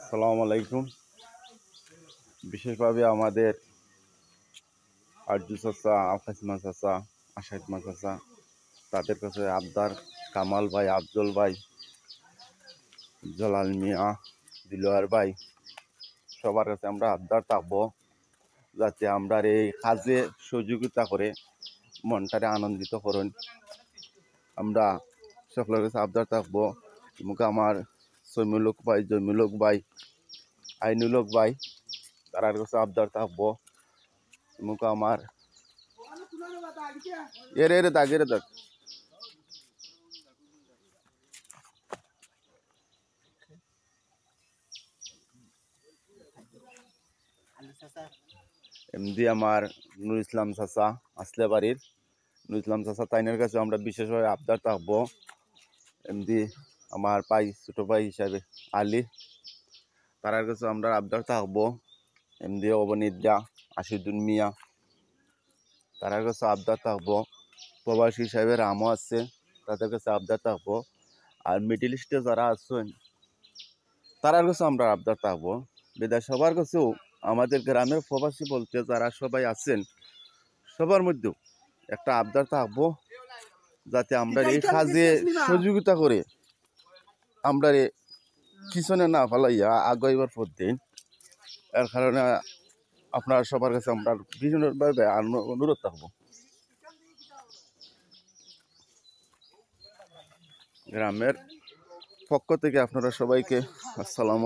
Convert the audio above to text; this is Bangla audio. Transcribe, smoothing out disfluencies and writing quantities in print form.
আসসালামু আলাইকুম। বিশেষভাবে আমাদের আরজু চাচা, আকাশমা চাচা, আশাদমা চাচা, তাদের কাছে আবদার, কামাল ভাই, আফজল ভাই, জলাল মিয়া, দিলোয়ার ভাই, সবার কাছে আমরা আবদার থাকবো যাতে আমরা এই কাজে সহযোগিতা করে মনটারে আনন্দিত করুন। আমরা সকলের কাছে আবদার থাকবো মুখে আমার সৈমুলক ভাই, জমিলক ভাই, আইনুলক ভাই, তারার কাছে আবদার থাকবো মুখে আমার এরে দাগ এমদি আমার নুর ইসলাম চাচা আসলে বাড়ির নুর ইসলাম চাচা তাইনের কাছে আমরা বিশেষভাবে আবদার থাকবো। এমদি আমার ভাই, ছোটো ভাই হিসাবে আলী, তারার কাছে আমরা আবদার থাকবো। এমদি অবনিদ্রা, আশিদুল মিয়া, তারার কাছে আবদার থাকবো। প্রবাসী হিসাবে রামও আছে, তাদের কাছে আবদার থাকবো। আর মিডিল ইস্টে যারা আছেন তারার কাছে আমরা আবদার থাকবো। বিদায় সবার কাছেও আমাদের গ্রামের প্রবাসী বলতে যারা সবাই আছেন সবার মধ্যেও একটা আবদার থাকবো যাতে আমরা এই কাজে সহযোগিতা করে আমরা পিছনে না ফেলাইয়া আগাইবার পথ দিন। এর কারণে আপনার সবার কাছে আমরা বিভিন্নভাবে অনুরোধ থাকবো। গ্রামের পক্ষ থেকে আপনারা সবাইকে আসসালাম।